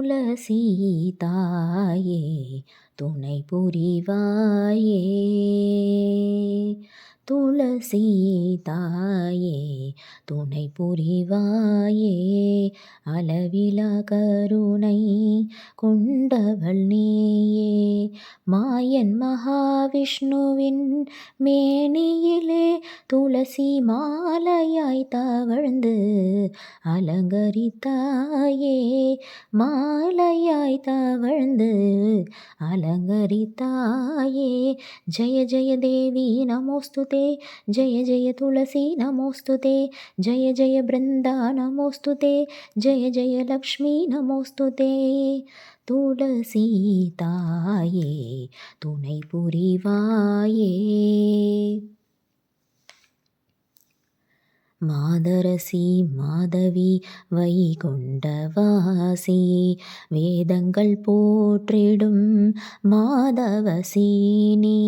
துளசி தாயே துணை புரிவாயே. துளசி தாயே துணை புரிவாயே. அளவிலா கருணை கொண்டவள் நீயே. மாயன் மகாவிஷ்ணுவின் மேனியிலே துளசி மாலையாய் தவழ்ந்து அலங்கரித்தாயே. மாலையாய் தவழ்ந்து அலங்கரித்தாயே. ஜெய ஜெய தேவி நமோஸ்துதே. ஜெய ஜெய துளசி நமோஸ்துதே. ஜெய ஜெய பிருந்தா நமோஸ்துதே. ஜெய ஜெய லக்ஷ்மி நமோஸ்துதே. துளசி தாயே துணை புரிவாயே. மாதரசி மாதவி வைகுண்டவாசி வேதங்கள் போற்றிடும் மாதவசீனி.